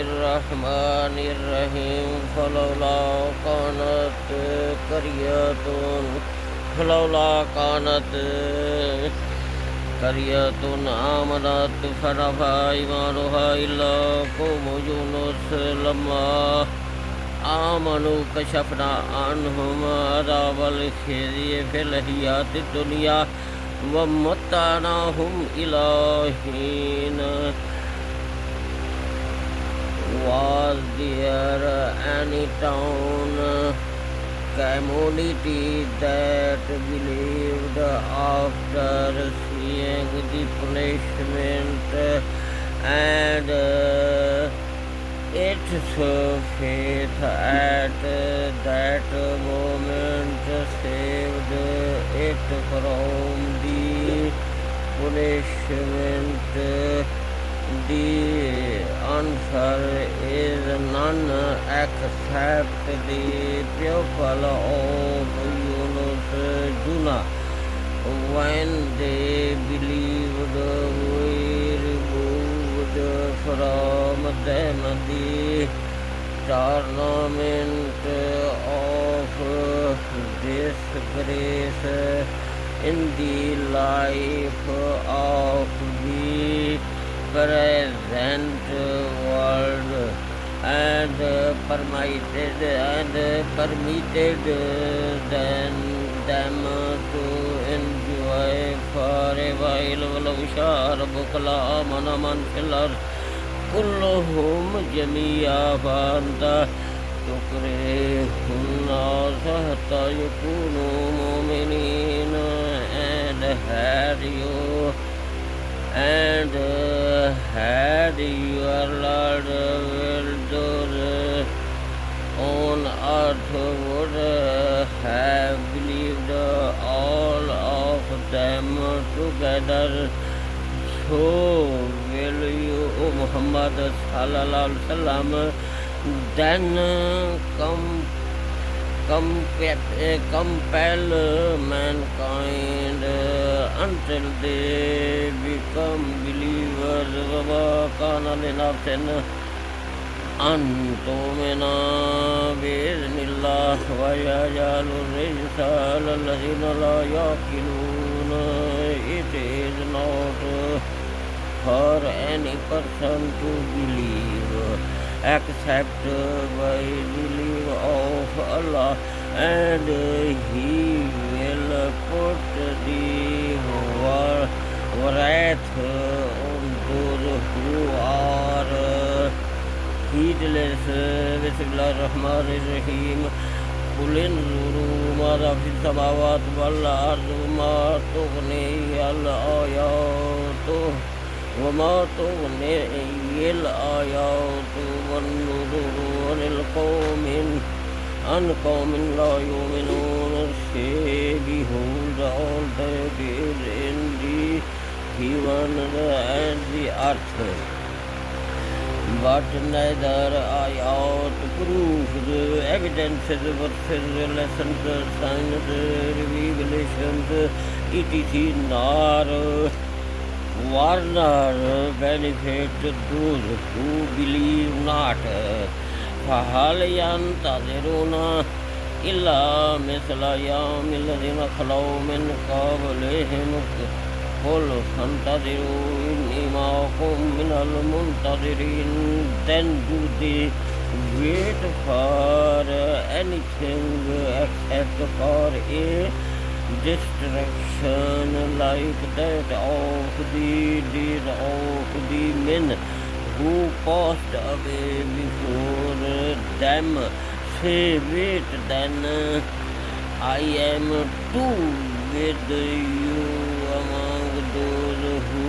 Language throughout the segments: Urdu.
الرحمن الرحيم فلولا كانت قرية آمنت فنفعها إيمانها إلا قوم يونس لما آمنوا كشفنا عنهم عذاب الخزي في الحياة الدنيا ومتعناهم إلى حين. Was there any town, community that believed after seeing the punishment and its faith at that moment saved it from the punishment? The answer is none except the people of Yunus Juna. When they believed, we removed from them the tournament of disgrace in the life of the present world and permitted them to enjoy for a while. ولو شاء ربك لآمن من في الأرض كلهم جميعا فأنت تكره الناس حتى يكونوا مؤمنين. And had your Lord willed, those on earth would have believed, all of them together. So will you, O Muhammad sallallahu alaihi wasallam, then compel mankind until they become believers. وَمَا كَانَ لِنَفْسٍ أَن تُؤْمِنَ بِإِذْنِ اللَّهِ وَيَجْعَلُ الرِّجْسَ عَلَى الَّذِينَ لَا يَعْقِلُونَ. It is not for any person to believe except by the leave of Allah, and He will put the wrath on those who are heedless. Bismillahirrahmanirrahim. قل انظروا ماذا في السماوات والأرض وما تغني الآيات والنذر عن قوم لا يؤمنون. Say, behold, all that is in the heavens and the earth, but neither ayat, proofs, evidences, verses, lessons, signs, revelations, etc. nor warner benefit those who believe not. فهل ينتظرون إلا مثل أيام الذين خلوا من قبلهم قل فانتظروا إني معكم من المنتظرين. Then do they wait for anything except for a destruction like that of the deed of the men who passed away before them? Say, wait, then I am too with you among those who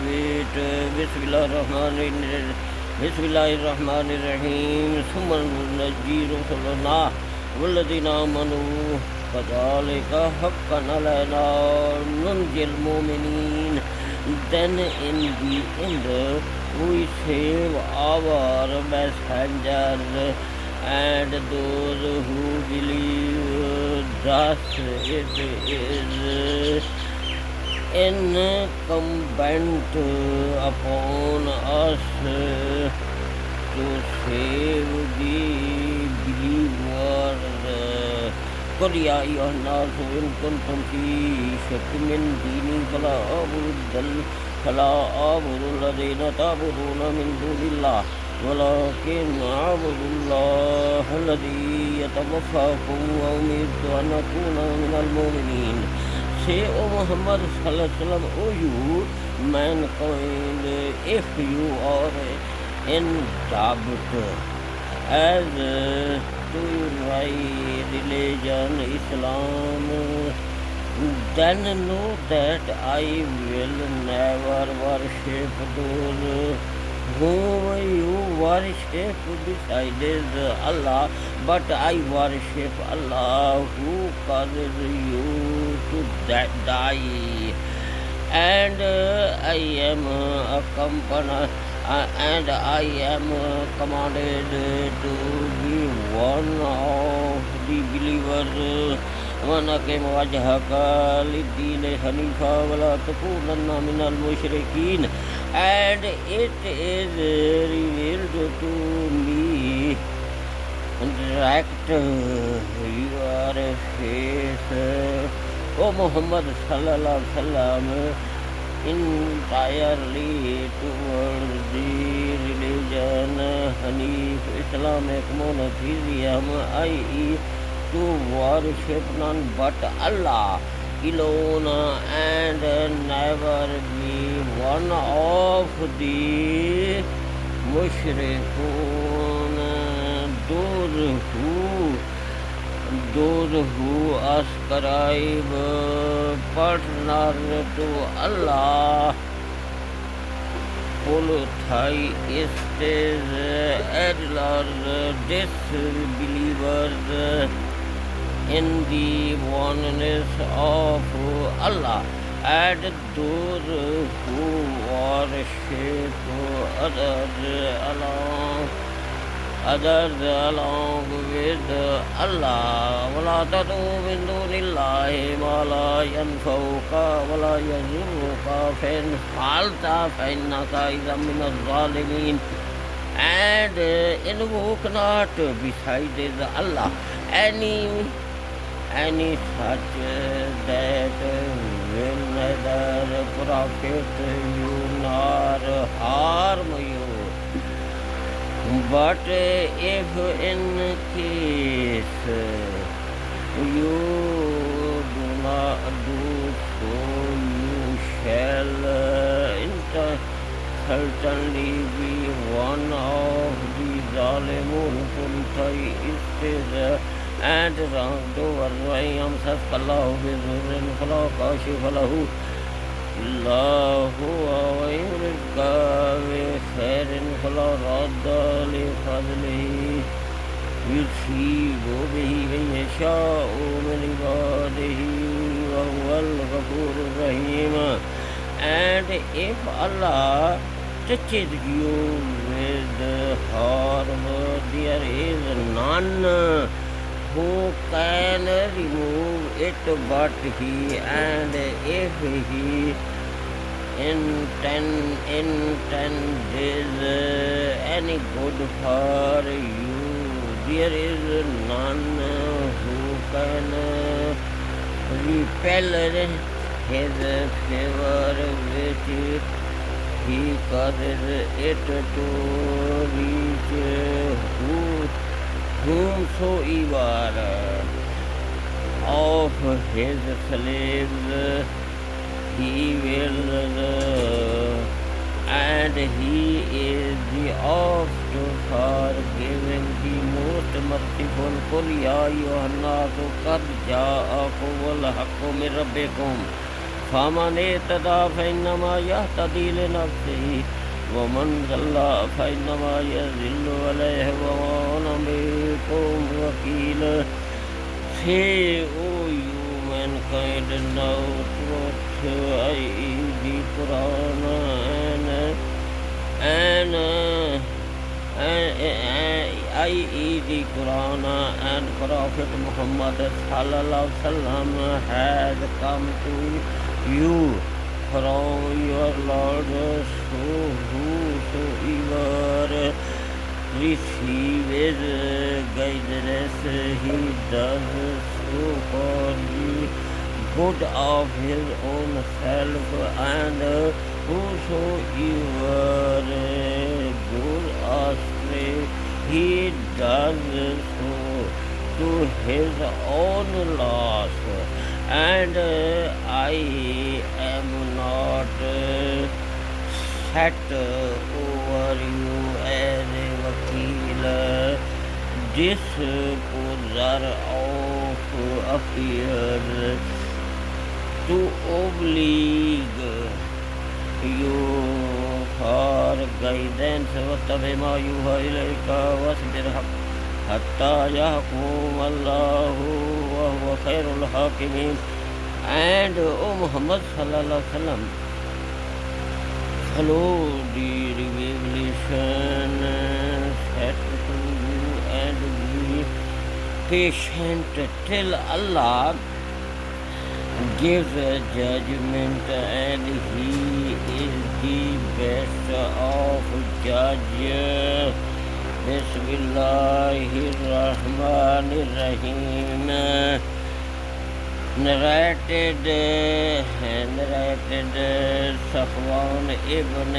wait. Bismillahirrahmanirrahim. ثم ننجي رسلنا والذين آمنوا كذلك حقا علينا ننجي المؤمنين. Then in the end we save our messengers and those who believe. Thus it is incumbent upon us to save the believers. قل يا أيها الناس إن كنتم في شك من ديني فلا أعبد الذين تعبدون من دون الله ولكن أعبد الله الذي يتوفاكم وأمرت أن أكون من المؤمنين. Say, O Muhammad sallallahu alaihi wasallam, O you mankind, if you are in doubt as to my religion, Islam, then know that I will never worship those whom you worship besides Allah, but I worship Allah who causes you to die. And I am commanded to be one of the believers. وَنَقِمْ وَجْهَكَ لِلدِّينِ حَنِيفًا وَلَا تَكُونَنَّ مِنَ الْمُشْرِكِينَ. And it is revealed to me, direct your face, O Muhammad sallallahu alaihi wasallam, entirely towards the religion Hanif, Islamic monotheism, i.e. to worship none but Allah alone and never be one of the mushrikun, those who ascribe partner to Allah, polytheists, idlers, disbelievers in the oneness of Allah, and those who worship others along with Allah. وَلَا تَدْعُوا مِن دُونِ اللَّهِ مَا لَا يَنفَعُكَ وَلَا يَضُرُّكَ فَإِنْ فَعَلْتَ فَإِنَّكَ إِذًا مِنَ الظَّالِمِينَ. And invoke not besides Allah any such that will neither profit you nor harm you. But if in case you do not do so, you shall certainly be one of the Zalimun, polytheists, and wrongdoers. وَيَمْسَسْكَ اللَّهُ بِضُرٍّ فَلَا كَاشِفَ لَهُ إِلَّا هُوَ وَيُرِدْكَ بِخَيْرٍ فَلَا رَادَّ لِفَضْلِهِ يُصِيبُ بِهِ مَن يَشَاءُ مِنْ عِبَادِهِ وَهُوَ الْغَفُورُ الرَّحِيمُ. And if Allah touches you with harm, there is none who can remove it but He, and if He intends any good for you, there is none who can repel His favor which He causes it to reach whomsoever of His slaves He will, and He is the oft forgiving, the most merciful. قُلْ يَا أَيُّهَا النَّاسُ قَدْ جَاءَكُمُ الْحَقُّ مِنْ رَبِّكُمْ فَمَنِ اهْتَدَىٰ فَإِنَّمَا يَهْتَدِي لِنَفْسِهِ وَمَنْ ضَلَّ فَإِنَّمَا يَضِلُّ عَلَيْهِ وَمَا أَنَا بِعَلَيْكُمْ وَكِيلٌ. Say, O you mankind, know truth, i.e. the Quran i.e. the Quran and Prophet Muhammad sallallahu alaihi wasallam has come to you from your Lord. So whosoever receives guidance, he does so for the good of his own self, and whosoever goes astray, he does so to his own loss, and I am not set over you as a vakil, disposer of affairs, to oblige you for guidance. واتبع ما يوحى إليك واصبر حتى يحكم الله وهو خير الحاكمين. And O Muhammad sallallahu alaihi wasallam, follow the revelation set to you and be patient till Allah gives a judgment, and he is the best of judges. Bismillahirrahmanirrahim. Narrated Safwan ibn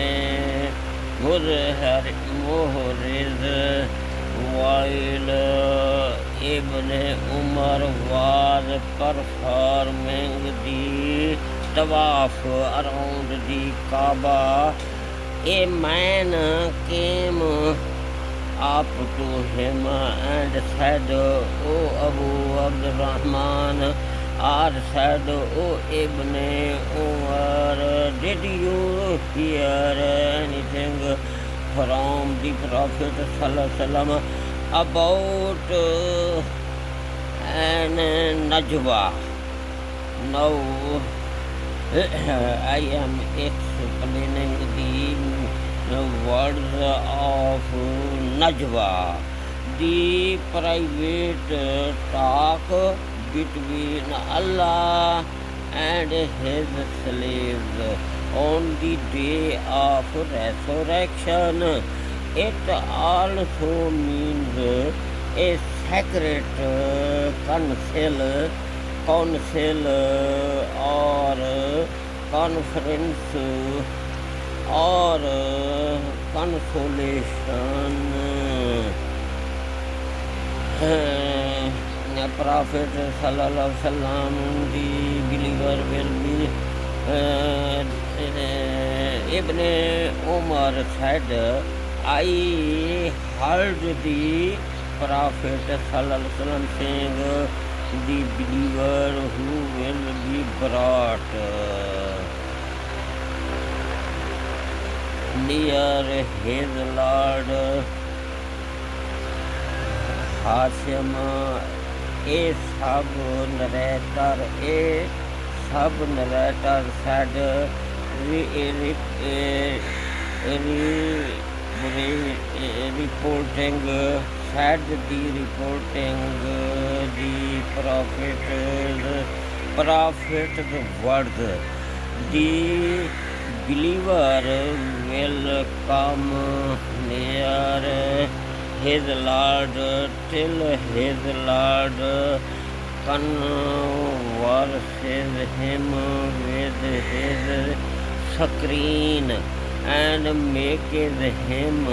Muhriz, while Ibn Umar was performing the tawaf around the Kaaba, a man came up to him and said, O Abu Abdurrahman, or said, O Ibn Umar, did you hear anything from the Prophet sallallahu alaihi wasallam about an najwa? Now I am explaining the words of najwa, the private talk between Allah and his slaves on the day of resurrection. It also means a sacred council or conference or consolation. Prophet sallallahu alaihi wasallam, the believer will be Ibn Umar said, I heard the Prophet sallallahu alaihi wasallam saying, the believer who will be brought near his Lord Hashim. A sub-narrator said, reporting the prophet's words, the believer will come near his Lord till his Lord converses him with his screen and makes him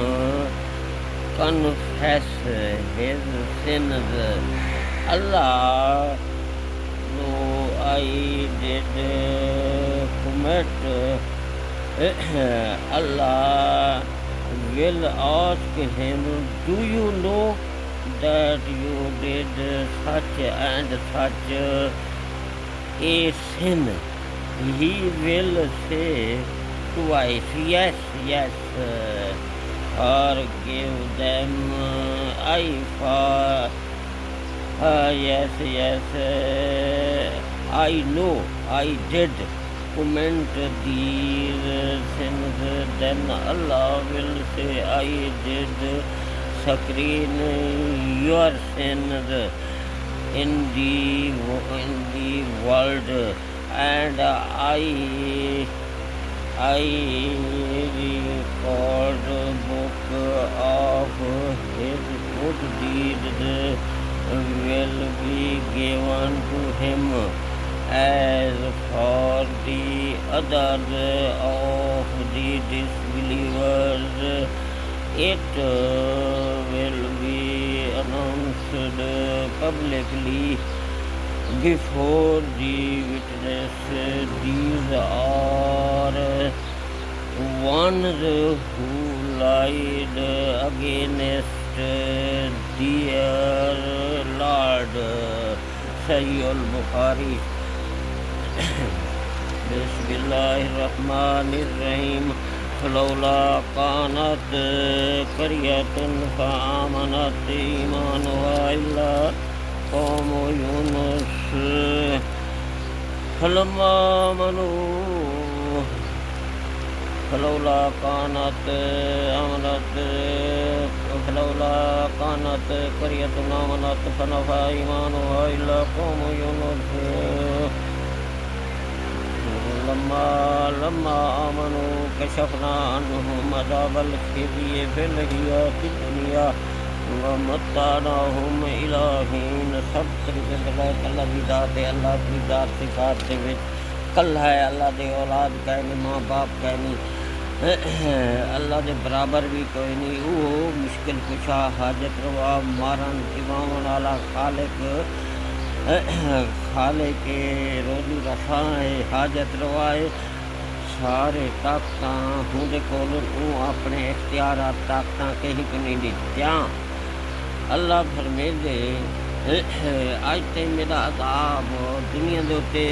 confess his sins. Allah, no, I did commit. Allah will ask him, do you know that you did such and such a sin? He will say twice, yes, yes, forgive them. Yes, I know I did commit these sins. Then Allah will say, I did screen your sins in the world, and I I record book of his good deeds will be given to him. As for the others of the disbelievers, it will be announced publicly before the witness. These are ones who lied against their Lord. Sahih al-Bukhari. Bismillahirrahmanirrahim. فلولا كانت قرية فآمنت إيمانها إلا قوم يونس فلما آمنوا فلولا كانت قرية آمنت فنفع إيمانها إلا قوم يونس لما آمنوا كشفنا عنهم عذاب الخزي في الحياة الدنيا ومتعناهم إلى حين. سب طریقے سے اللہ کی ذات ہے، اللہ کی ذات صفات دے وچ کل ہے، اللہ دے اولاد کوئی نہیں، ماں باپ کوئی نہیں، اللہ دے برابر بھی کوئی نہیں. وہ مشکل کشا، حاجت روا، مارن امام والا خالق روزی رساں ہے، حاجت روا ہے. سارے طاقتاں ہوں کول اپنے اختیارات طاقتاں کہیں کو نہیں دیتیاں. اللہ فرمے دے اج تے میرا عذاب دنیا دے اتے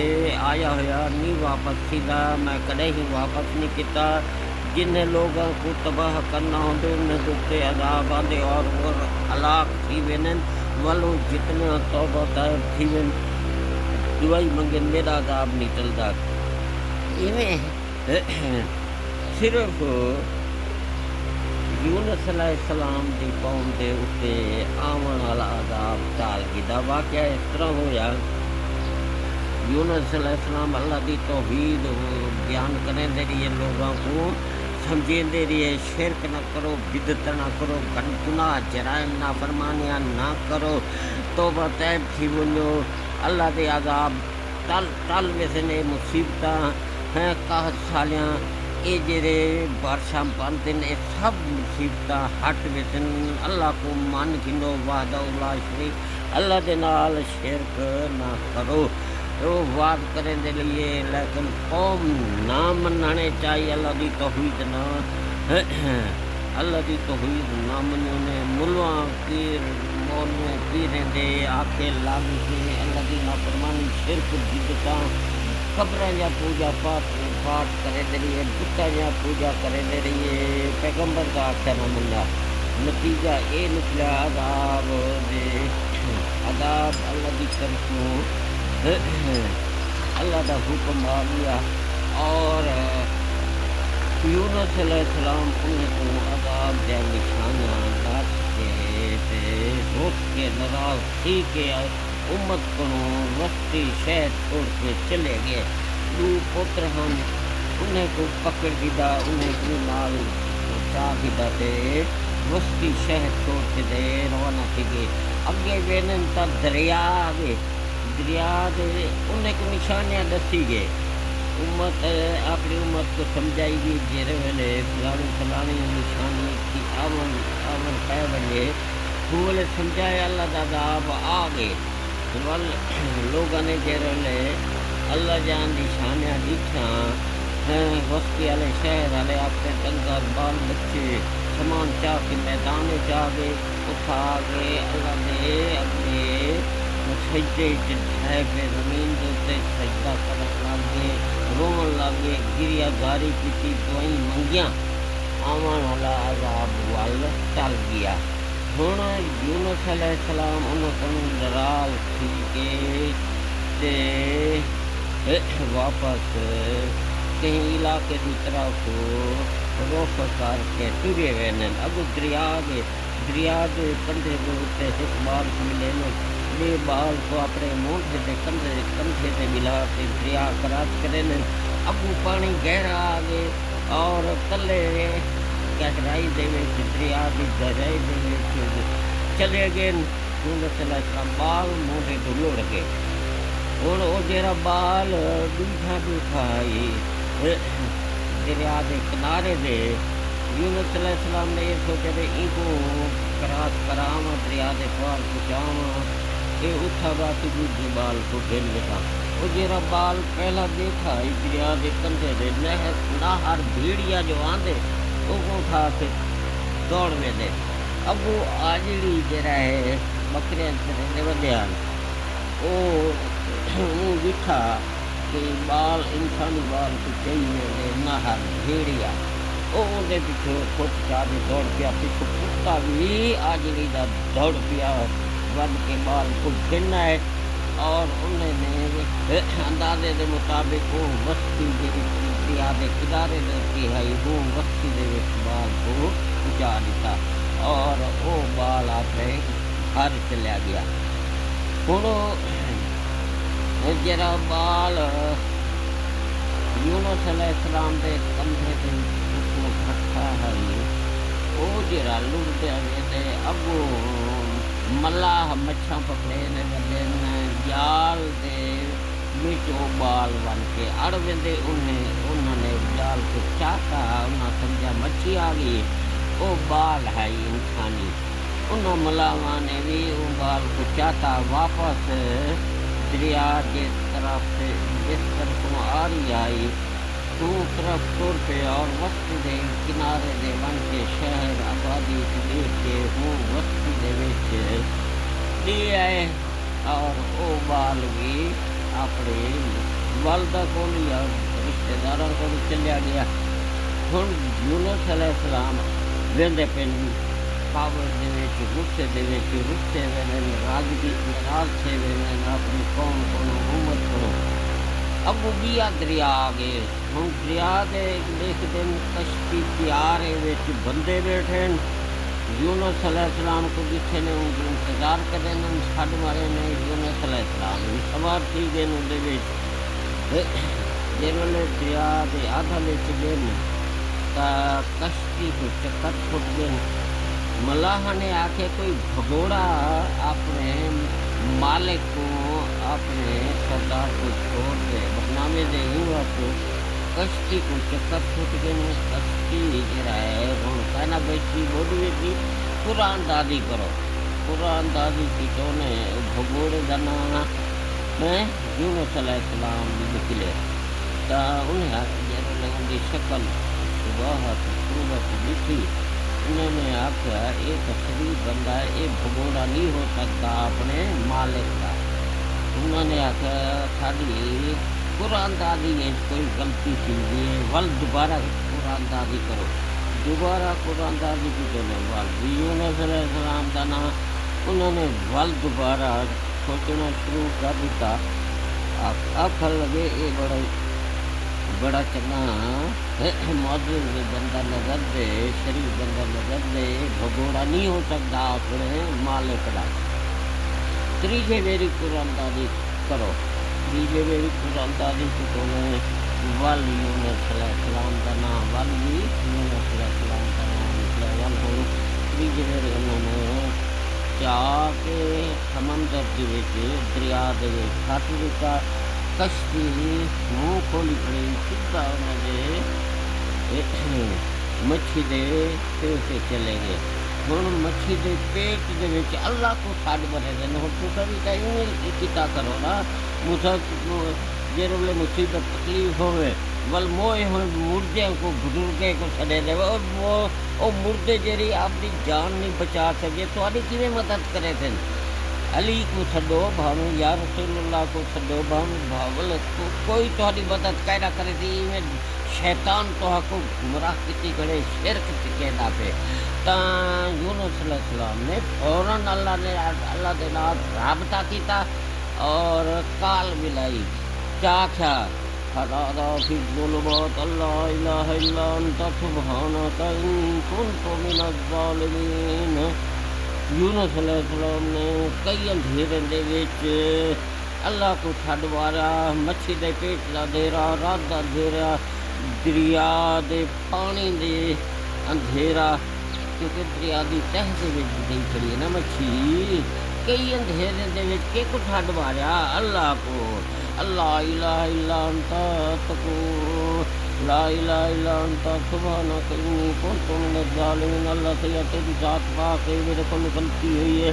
آیا ہوا نہیں واپس سیدھا، میں کدے ہی واپس نہیں کیتا. جن لوگوں کو تباہ کرنا ہوندے انہیں دے اتے عذاب آندے اور وہ ہلاک تھی وینن. والوں جتنا توبہ طائب تھی وین دعائی منگن میرا عذاب نہیں ٹلدا. ایویں صرف یونس علیہ السلام دی قوم دے اتے آمن والا عذاب ٹال گیا. واقعہ اس طرح ہویا، یونس علیہ السلام اللہ دی توحید بیان کریں دے رہی ہے، لوگوں کو سمجھیں دے رہی ہے شرک نہ کرو، بدعت نہ کرو، گناہ جرائم نافرمانیاں نہ کرو، توبہ طیب تھی ونجو. اللہ دے عذاب ٹل ویسے نے مصیبتاں ہیں قحط سالیاں اے جڑے بارشاں پاندے نے سب مصیبتاں ہٹ ویسن. اللہ کو مان گھنو وحدہ لا شریک، اللہ دے نال شرک نہ کرو. وہ وعد کریں دے لیے لیکن قوم نہ منانے چاہیے اللہ دی توحید نہ، اللہ دی توحید نہ مننے. ملواں پیر مولوی پیریں دے آکھے لاگی کے اللہ دی نافرمانی شرک بدعتاں قبراں جا پوجا پاٹ کرے دے رہی ہے، بتاں جا پوجا کرے دے رہی ہے، پیغمبر کا آکھیا نہ مننا. نتیجہ اے نکلا عذاب اللہ دی طرفوں اللہ دا حکم آ گیا اور یونس علیہ السلام انہیں کو عذاب دے نشانیاں دس کے روک کے ناراض تھی کہ امت کو وسطی شہر چھوڑ کے چلے گئے. دو پتر ہم انہیں کو پکڑ گیا، انہیں کو نال چاہ گیا تے وسطی شہر چھوڑ کے دے روانہ تھی گئے. اگے وینن تا دریا آگے، دریا دے انہیں کو نشانیاں دسی گئے. امت اپنی امت کو سمجھائی گئی جیرے ویلے فلانی نشانی کی آمن پہ بنے بولے سمجھائے اللہ دا عذاب آ گئے. لوگوں نے جیرے ویلے اللہ جان نشانیاں دیکھاں وسطی والے شہر والے اپنے ڈنگر بال بچے سامان چاہ کے میدان چاہ گئے، اٹھا گئے اللہ نے اپنے سجدے چڑھائے پہ زمین دے سجدہ کرن لگے، رون لگے، گریا گاری کی دعائیں منگیاں. آمن والا عذاب وال ٹل گیا. ہن یونس علیہ السلام انہوں کو ناراض تھی کہ واپس کہیں علاقے کی طرف رخ کر کے ٹرے وینن. اگو دریا دے کندھے کے اوتے ایک بال ملے یہ بال کو اپنے منہ کے کندھے سے ملا کے دریا کراس کرے اگو پانی گہرا آ گئے اور تلے گہرائی دے وچ دریا دی گہرائی دے وچ چلے گئے یونس علیہ السلام بال موڈے تو لڑ گئے ہن او جڑا بال بیٹھا بیٹھا دریا دے کنارے دے یونس علیہ السلام نے یہ سوچا کہ ان کو کراس کراواں دریا دے پار پہنچاواں یہ اٹھا باتی دوجے بال کو گھن لگا وہ جڑا بال پہلا دیکھا دریا دے کنڈے دے نہر بھیڑیا جو آندے وہ اٹھا کے دوڑ میں دے اب وہ آجڑی جڑا ہے بکرے دے ودیا وہ بٹھا کہ بال انسانی بال کو چاہیے نہر بھیڑیا وہ اندر پیچھے کچھ چاہ دوڑ پیا پیچھو کتا بھی آجڑی دا دوڑ پیا ود کے بال کو گھننا ہے اور انہیں نے اندازے دے مطابق وہ وسطی دریا دے کنارے دیتی ہے وہ وسطی دے بال کو پہنچا دیتا اور وہ بال اپنے گھر چلیا گیا ہوں جرا بال یونس علیہ السلام دے کندھے تے کٹھا ہے وہ جرا لڑدیا ویندے اگو ملاح مچھاں پکڑے نے ودے جال دے وچ وہ بال بن کے اڑ ویندے انہوں نے جال کو چاہتا انہاں سمجھا مچھی آ گئی وہ بال ہے انسانی انہوں ملاحاں نے بھی وہ بال کو چاہتا واپس دریا جس طرف آ رہی آئی تو طرف تر پہ اور وسطی دے کنارے دے بن کے شہر آبادی دیکھ کے وہ وسطی دے وچ دی آئے اور وہ بال بھی اپنے والدہ کو یا رشتے داراں کو چلیا گیا ہن یونس علیہ السلام ویندے پن کابل دے وچ غصے دے وچ رسے ویندے ناراضگی ناراض تھے ویندے اپنی قوم کو حکومت کرو ابو بیا دریا آ گئے ہوں دریا دے دیکھ دن کشتی پیارے وچ بندے بیٹھے یونس علیہ السلام کو جتھے نے ان کو انتظار کرے نے چھڈ مارے نے یونس علیہ السلام بھی سوار تھی گئے ان دے وچ جنہوں دریا دے آدھا وچ گئے تا کشتی کو چکر پھٹ گئے ملاح نے آکھے کوئی بھگوڑا اپنے مالک کو اپنے سردار کو چھوڑ دے بدنامے دے ہوا تو کشتی کو چکر پھٹ گئے کشتی جرا ہے ہوں کہنا بیٹھی بوڑھی تھی قرآن دادی کرو قرآن دادی کی تو نے بھگوڑے دنا میں یونس علیہ السلام نکلے تا انہیں جنہوں ان کی شکل صبح صورت لکھی انہوں نے آخیا یہ تشریف بندہ ہے یہ بھگوڑا نہیں ہو سکتا اپنے مالک کا انہوں نے آخیا ساری قرآن دادی کوئی غلطی کی ول دوبارہ قرآن دادی کرو دوبارہ قرآن دادی کی تو نے ول یونس علیہ السلام کا نام انہوں نے ول دوبارہ سوچنا شروع کر دیتا آخر لگے یہ بڑا چنگا معزز بندہ نظر دے شریف بندہ نظر دے بھگوڑا نہیں ہو سکتا اپنے مالک کا تیجے میری قرآن دادی کرو تیجے میری قرآن دادی کی تو میں ول یونس علیہ السلام کا نام ول بھی یونس علیہ السلام کا نام نکلا ول ہو تیجے میرے انہوں نے چاہ کے سمندر کے وچ دریا دے چھٹ دیتا کشتی منہ کھولی پڑی سیدھا انہوں نے مچھی دے پیٹ چلے گئے ہوں مچھی دے پیٹ دے وچ اللہ کو چھڈ بنے دے ہوں تو بھی کہیں کیتا کرو نا جس ویلے مصیبت تکلیف ہوئے ول موئے ہوئے مردے کو بزرگے کو چھڈے دے وہ مردے جیڑی اپنی جان نہیں بچا سکے تھوڑی کیویں مدد کرے تھے علی کو چھڈو بھاویں یا رسول اللہ کو چھڈو بھاول کوئی تہاڈی مدد کیڑا کرے تھی میں شیطان تو کو گمراہ کیتی کرے شرک کہندا پے تا یونس علیہ السلام نے فوراً اللہ دے نال رابطہ کیتا اور کال ملائی چاکھا فنادى في الظلمات لا إله إلا أنت سبحانك إني كنت من الظالمين یونس علیہ السلام نے کئی اندھیرے دے وچ اللہ کو چھڈ ماریا مچھی دے پیٹ دا اندھیرا رات دا اندھیرا دریا دے پانی دے اندھیرا کیونکہ دریا دی تہ دے وچ نہیں کھڑی ہے نا مچھی کئی اندھیرے دے وچ کے کو چھڈ ماریا اللہ کو اللہ الہ الا انت تکو لا الہ الا انت سبحانک انی کنت من الظالمین اللہ تیری ذات پاک ہے میرے کو غلطی ہوئی ہے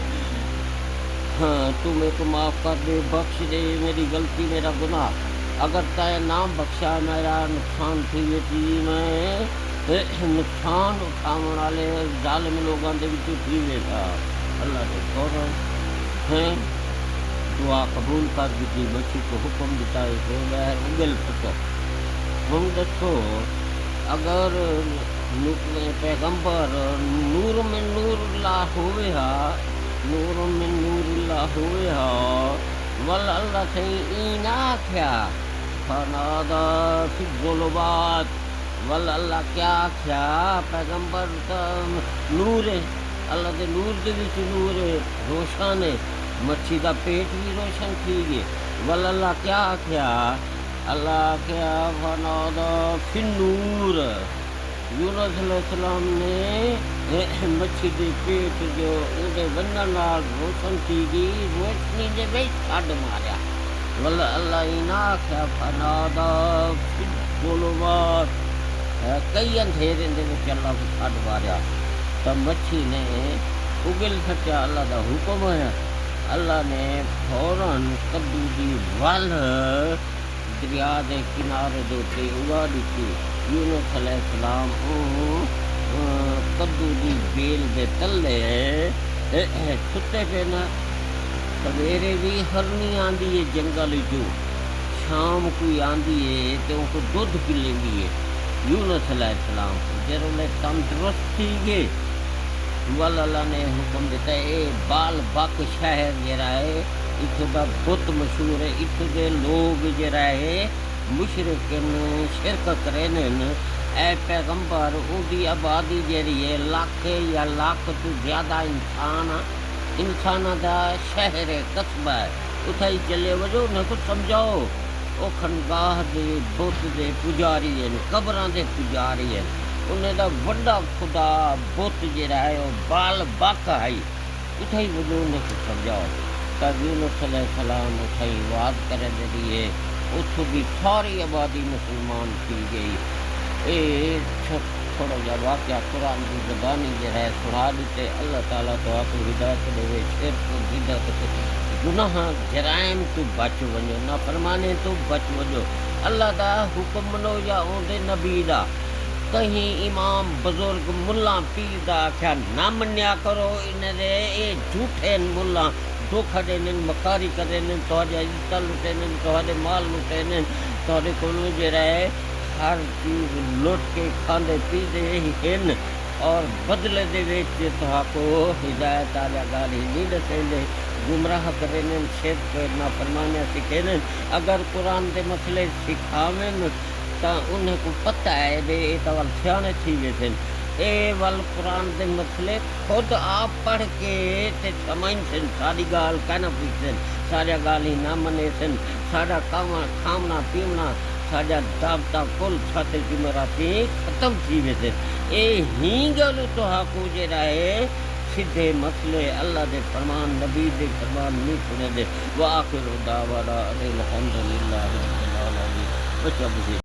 ہاں تو میرے کو معاف کر دے بخش دے میری غلطی میرا گناہ اگر تے نام بخشا میرا نقصان تھی ویسی میں نقصان اٹھاون والے ظالم لوگاں دے وچ تھی ویسا اللہ دے فوراً ہیں دعا قبول کر دیتی مچھی کو حکم دیتا ہے کہ بہر اگل پھٹو ہم دسو اگر پیغمبر نور میں نور اللہ ہوئے ہا نور من نور اللہ ہوئے ہا ول اللہ سے این آکھیا فنادا فی الظلمات ول اللہ کیا آکھیا پیغمبر نور ہے اللہ دے نور دے وچ نور ہے روشن ہے مچھی دا پیٹ بھی روشن تھی گئے ول اللہ کیا آکھیا اللہ کیا فنادا فی النور یونس علیہ السلام نے مچھی دے پیٹ جو اودے ونن نال روشن تھی گئی روشنی دے وچ چھڈ ماریا ول اللہ اینا کیا فنادا فی الظلمات کئی اندھیرے دے وچ اللہ کو چھڈ ماریا تو مچھی نے اگل سچا اللہ دا حکم ہے اللہ نے فوراً کدو دی ول دریا دے کنارے دے تے اگا دیتی یونس علیہ السلام کدو دی بیل دے تلے چھتے پہ نا سویرے بھی ہرنی آندی ہے جنگل جو شام کوئی آندی ہے تو ان کو دودھ پلیں گی ہے یونس علیہ السلام جر انہیں تندرست تھی گئے وال اللہ نے حکم دیتا ہے اے بال بک شہر جرا ہے اتھے دا بت مشہور ہے اتھے دے لوگ جرا ہے مشرکن شرک کرنن اے پیغمبر ان دی آبادی جری ہے لاکھ یا لاکھ تو زیادہ انسان دا شہر ہے قصبہ ہے اتھے ہی چلے وجو نہ کچھ سمجھاؤ او خنگاہ دے بت دے پجاری ہیں قبراں دے پجاری ہیں انہیں دا وڈا خدا بت جڑا ہے او بال بک ہے اتھے ہی وجو نہ کچھ سمجھاؤ تب یونس علیہ السلام اتھے ہی وعد کرے دیے اتھوں بھی ساری آبادی مسلمان کی گئی اے تھوڑا جا واقعہ قرآن کی زبانی جو ہے سنا دیتے اللہ تعالیٰ تو آپ کو ہدایت دے شرک و بدعت گناہ جرائم تو بچ ونجو نہ فرمانے تو بچ ونجو اللہ دا حکم منو یا اون دے نبی دا کہیں امام بزرگ ملا پیر دا آکھیا نہ منیا کرو ان دے اے جھوٹے ملا دھوکھا دینن مکاری کرن تہاڈے عزت لٹن تہاڈے مال لٹن تہاڈے کولوں جڑا ہے ہر چیز لٹ کے کھاندے پیندے ہن اور بدلے دے وچ تہاں کو ہدایت والی گل ہی نہیں دسندے گمراہ کرن شرک نہ فرمانیاں سکھن اگر قرآن دے مسئلے سکھاویں تا انہیں کو پتہ ہے دے اے تا ول سیانے تھی ویسن اے ول قرآن دے مسئلے خود آپ پڑھ کے تے سمجھ سن ساری گال کہنا پوچھن سارا گال ہی نہ منے سن سارا کھاونا پیونا سارا دعوتاں کل ساتے جمعراتی ختم تھی ویسن اے ہی گل تو کو جڑا ہے سیدھے مسئلے اللہ دے فرمان نبی دے فرمان نہیں سنے دے وآخر دعوانا الحمدللہ رب العالمین بچہ